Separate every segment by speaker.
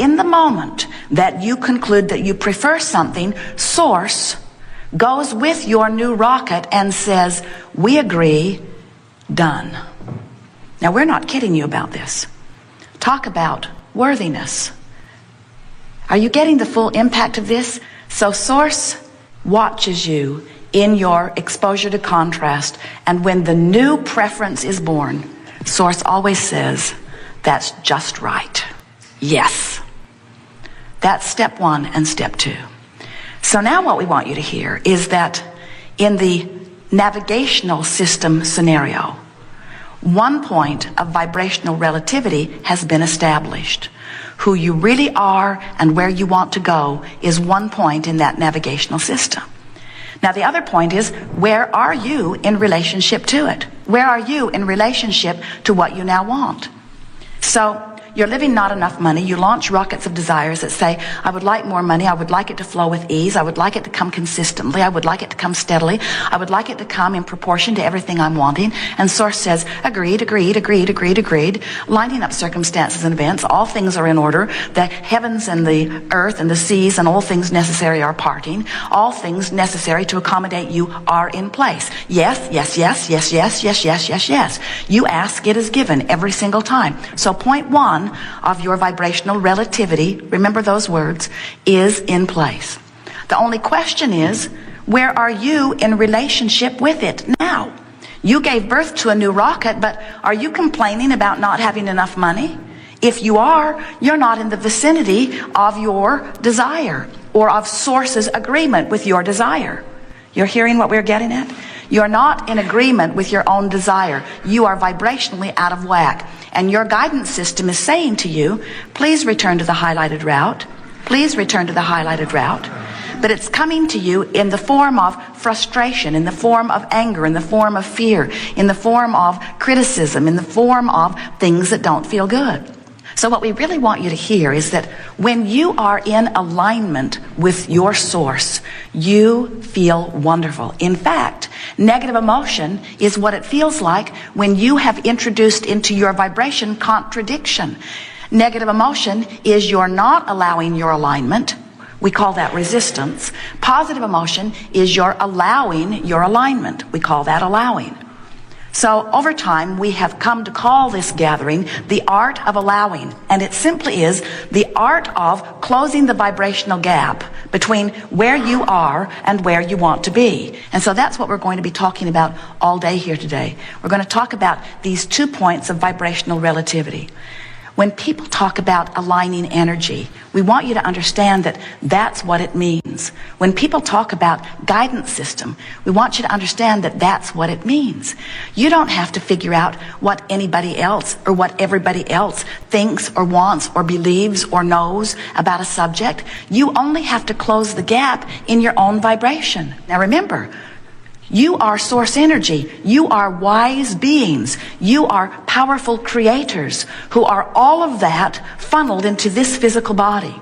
Speaker 1: In the moment that you conclude that you prefer something, Source goes with your new rocket and says, we agree, done. Now, we're not kidding you about this. Talk about worthiness. Are you getting the full impact of this? So Source watches you in your exposure to contrast, and when the new preference is born, Source always says, that's just right. Yes. That's step one and step two. So now what we want you to hear is that in the navigational system scenario, one point of vibrational relativity has been established. Who you really are and where you want to go is one point in that navigational system. Now the other point is, where are you in relationship to it? Where are you in relationship to what you now want? So you're living not enough money. You launch rockets of desires that say, I would like more money. I would like it to flow with ease. I would like it to come consistently. I would like it to come steadily. I would like it to come in proportion to everything I'm wanting. And Source says, agreed, agreed, agreed, agreed, agreed. Lining up circumstances and events. All things are in order. The heavens and the earth and the seas and all things necessary are parting. All things necessary to accommodate you are in place. Yes, yes, yes, yes, yes, yes, yes, yes, yes. You ask, it is given every single time. So point one of your vibrational relativity, remember those words, is in place. The only question is, where are you in relationship with it now? You gave birth to a new rocket, but are you complaining about not having enough money? If you are, you're not in the vicinity of your desire or of Source's agreement with your desire. You're hearing what we're getting at? You're not in agreement with your own desire. You are vibrationally out of whack. And your guidance system is saying to you, please return to the highlighted route. Please return to the highlighted route. But it's coming to you in the form of frustration, in the form of anger, in the form of fear, in the form of criticism, in the form of things that don't feel good. So what we really want you to hear is that when you are in alignment with your Source, you feel wonderful. In fact, negative emotion is what it feels like when you have introduced into your vibration contradiction. Negative emotion is you're not allowing your alignment. We call that resistance. Positive emotion is you're allowing your alignment. We call that allowing. So over time, we have come to call this gathering the art of allowing. And it simply is the art of closing the vibrational gap between where you are and where you want to be. And so that's what we're going to be talking about all day here today. We're going to talk about these 2 points of vibrational relativity. When people talk about aligning energy, we want you to understand that that's what it means. When people talk about guidance system, we want you to understand that that's what it means. You don't have to figure out what anybody else or what everybody else thinks or wants or believes or knows about a subject. You only have to close the gap in your own vibration. Now remember, you are Source energy. You are wise beings. You are powerful creators who are all of that funneled into this physical body.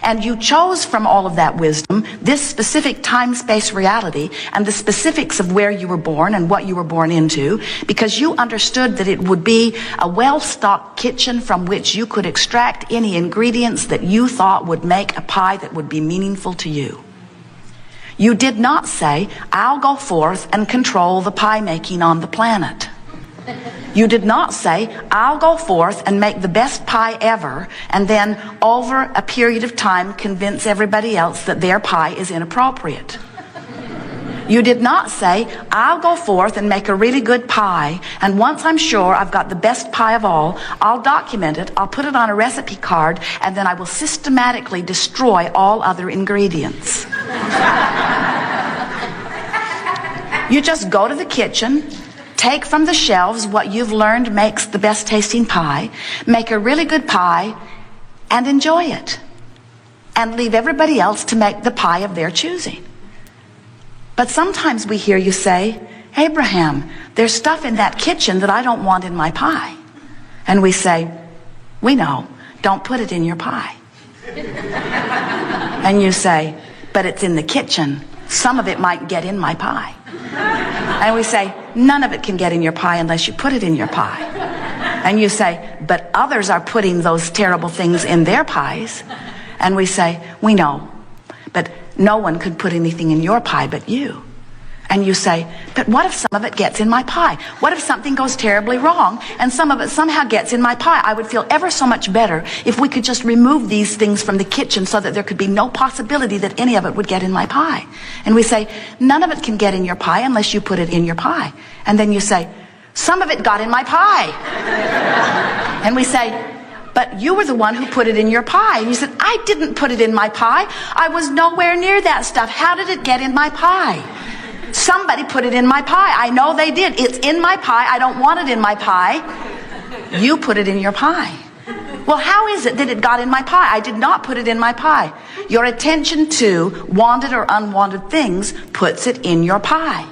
Speaker 1: And you chose from all of that wisdom this specific time-space reality and the specifics of where you were born and what you were born into, because you understood that it would be a well-stocked kitchen from which you could extract any ingredients that you thought would make a pie that would be meaningful to you. You did not say, I'll go forth and control the pie making on the planet. You did not say, I'll go forth and make the best pie ever, and then over a period of time convince everybody else that their pie is inappropriate. You did not say, I'll go forth and make a really good pie, and once I'm sure I've got the best pie of all, I'll document it, I'll put it on a recipe card, and then I will systematically destroy all other ingredients. You just go to the kitchen, take from the shelves what you've learned makes the best tasting pie, make a really good pie, and enjoy it. And leave everybody else to make the pie of their choosing. But sometimes we hear you say, Abraham, there's stuff in that kitchen that I don't want in my pie. And we say, we know, don't put it in your pie. And you say, but it's in the kitchen. Some of it might get in my pie. And we say, none of it can get in your pie unless you put it in your pie. And you say, but others are putting those terrible things in their pies. And we say, we know, but no one could put anything in your pie but you. And you say, but what if some of it gets in my pie? What if something goes terribly wrong and some of it somehow gets in my pie? I would feel ever so much better if we could just remove these things from the kitchen so that there could be no possibility that any of it would get in my pie. And we say, none of it can get in your pie unless you put it in your pie. And then you say, some of it got in my pie. And we say, but you were the one who put it in your pie. And you said, I didn't put it in my pie. I was nowhere near that stuff. How did it get in my pie? Somebody put it in my pie. I know they did. It's in my pie. I don't want it in my pie. You put it in your pie. Well, how is it that it got in my pie? I did not put it in my pie. Your attention to wanted or unwanted things puts it in your pie.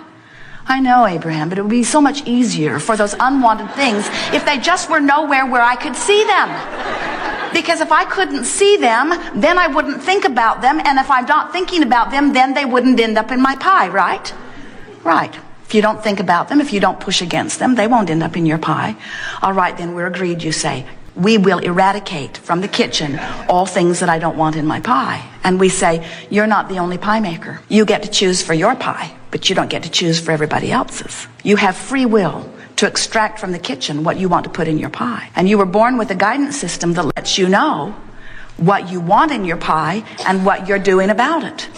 Speaker 1: I know, Abraham, but it would be so much easier for those unwanted things if they just were nowhere where I could see them. Because if I couldn't see them, then I wouldn't think about them. And if I'm not thinking about them, then they wouldn't end up in my pie, right? Right. If you don't think about them, if you don't push against them, they won't end up in your pie. All right, then we're agreed, you say. We will eradicate from the kitchen all things that I don't want in my pie. And we say, you're not the only pie maker. You get to choose for your pie, but you don't get to choose for everybody else's. You have free will to extract from the kitchen what you want to put in your pie. And you were born with a guidance system that lets you know what you want in your pie and what you're doing about it.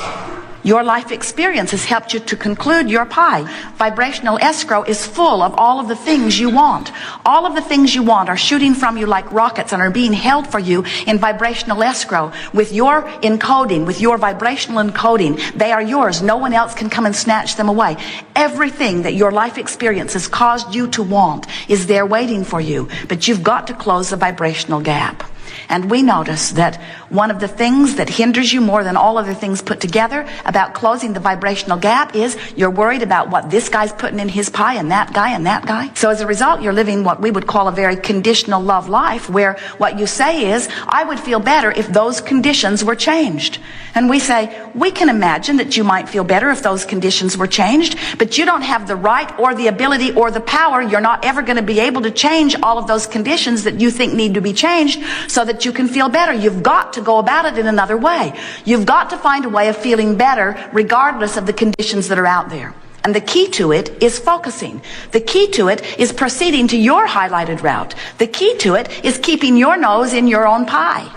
Speaker 1: Your life experience has helped you to conclude your pie. Vibrational escrow is full of all of the things you want. All of the things you want are shooting from you like rockets and are being held for you in vibrational escrow. With your encoding, with your vibrational encoding, they are yours. No one else can come and snatch them away. Everything that your life experience has caused you to want is there waiting for you. But you've got to close the vibrational gap. And we notice that one of the things that hinders you more than all other things put together about closing the vibrational gap is you're worried about what this guy's putting in his pie and that guy and that guy. So as a result, you're living what we would call a very conditional love life, where what you say is, I would feel better if those conditions were changed. And we say, we can imagine that you might feel better if those conditions were changed, but you don't have the right or the ability or the power. You're not ever going to be able to change all of those conditions that you think need to be changed so that you can feel better. You've got to go about it in another way. You've got to find a way of feeling better regardless of the conditions that are out there. And the key to it is focusing. The key to it is proceeding to your highlighted route. The key to it is keeping your nose in your own pie.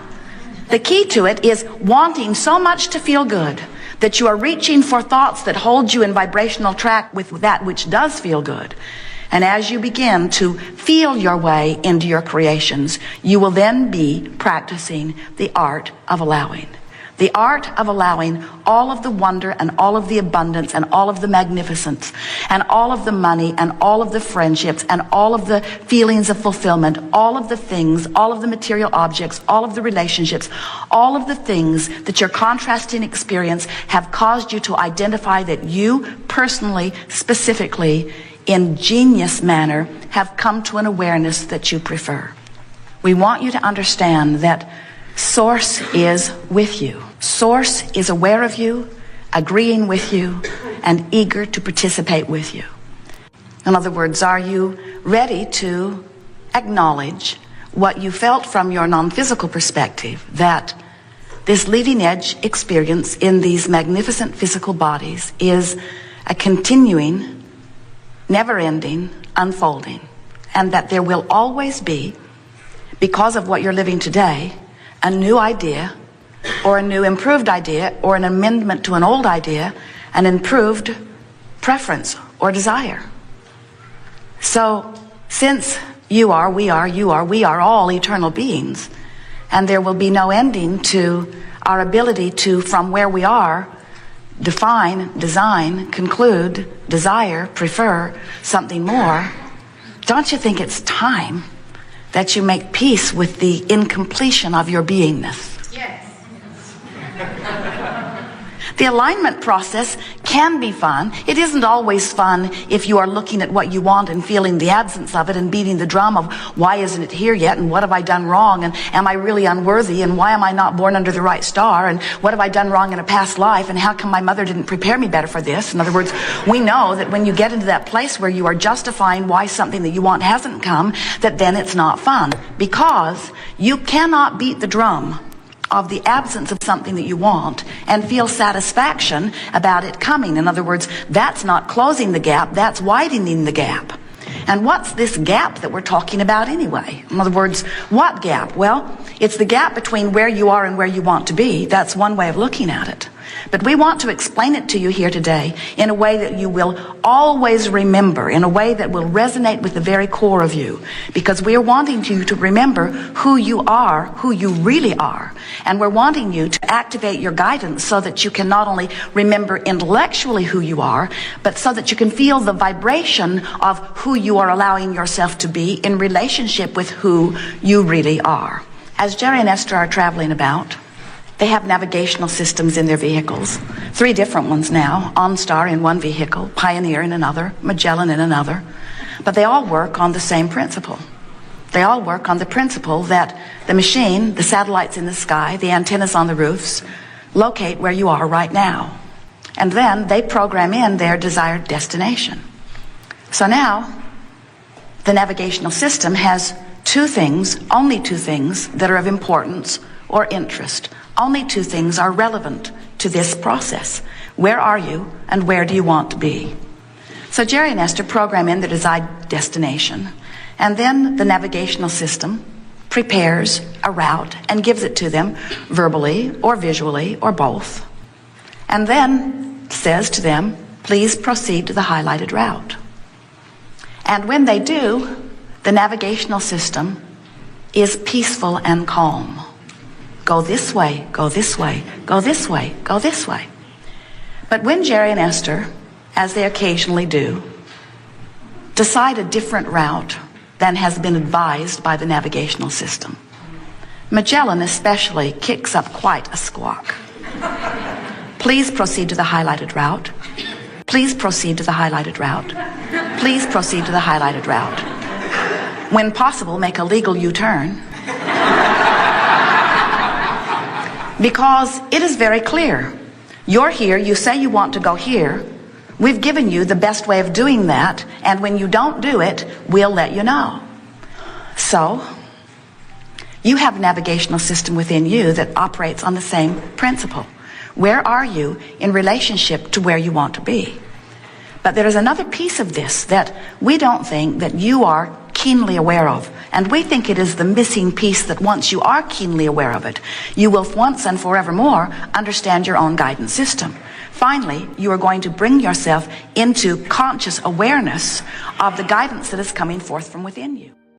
Speaker 1: The key to it is wanting so much to feel good that you are reaching for thoughts that hold you in vibrational track with that which does feel good. And as you begin to feel your way into your creations, you will then be practicing the art of allowing. The art of allowing all of the wonder and all of the abundance and all of the magnificence and all of the money and all of the friendships and all of the feelings of fulfillment, all of the things, all of the material objects, all of the relationships, all of the things that your contrasting experience have caused you to identify that you personally, specifically, in genius manner, have come to an awareness that you prefer. We want you to understand that Source is with you. Source is aware of you, agreeing with you, and eager to participate with you. In other words, are you ready to acknowledge what you felt from your non-physical perspective, that this leading edge experience in these magnificent physical bodies is a continuing, never-ending unfolding, and that there will always be, because of what you're living today, a new idea or a new improved idea or an amendment to an old idea, an improved preference or desire. So since you are, we are, you are, we are all eternal beings, and there will be no ending to our ability to, from where we are, define, design, conclude, desire, prefer something more, don't you think it's time that you make peace with the incompletion of your beingness?
Speaker 2: Yes.
Speaker 1: The alignment process can be fun. It isn't always fun if you are looking at what you want and feeling the absence of it and beating the drum of why isn't it here yet, and what have I done wrong, and am I really unworthy, and why am I not born under the right star, and what have I done wrong in a past life, and how come my mother didn't prepare me better for this. In other words, we know that when you get into that place where you are justifying why something that you want hasn't come, that then it's not fun, because you cannot beat the drum of the absence of something that you want and feel satisfaction about it coming. In other words, that's not closing the gap, that's widening the gap. And what's this gap that we're talking about anyway? In other words, what gap? Well, it's the gap between where you are and where you want to be. That's one way of looking at it. But we want to explain it to you here today in a way that you will always remember, in a way that will resonate with the very core of you. Because we are wanting you to remember who you are, who you really are. And we're wanting you to activate your guidance so that you can not only remember intellectually who you are, but so that you can feel the vibration of who you are allowing yourself to be in relationship with who you really are. As Jerry and Esther are traveling about, they have navigational systems in their vehicles. 3 different ones now. OnStar in one vehicle, Pioneer in another, Magellan in another. But they all work on the same principle. They all work on the principle that the machine, the satellites in the sky, the antennas on the roofs, locate where you are right now. And then they program in their desired destination. So now, the navigational system has 2 things, only 2 things, that are of importance or interest. Only 2 things are relevant to this process. Where are you and where do you want to be? So Jerry and Esther program in the desired destination, and then the navigational system prepares a route and gives it to them verbally or visually or both, and then says to them, please proceed to the highlighted route. And when they do, the navigational system is peaceful and calm. Go this way, go this way, go this way, go this way. But when Jerry and Esther, as they occasionally do, decide a different route than has been advised by the navigational system, Magellan especially kicks up quite a squawk. Please proceed to the highlighted route. Please proceed to the highlighted route. Please proceed to the highlighted route. When possible, make a legal U-turn. Because it is very clear. You're here, you say you want to go here. We've given you the best way of doing that, and when you don't do it, we'll let you know. So, you have a navigational system within you that operates on the same principle. Where are you in relationship to where you want to be? But there is another piece of this that we don't think that you are keenly aware of. And we think it is the missing piece that once you are keenly aware of it, you will once and forevermore understand your own guidance system. Finally, you are going to bring yourself into conscious awareness of the guidance that is coming forth from within you.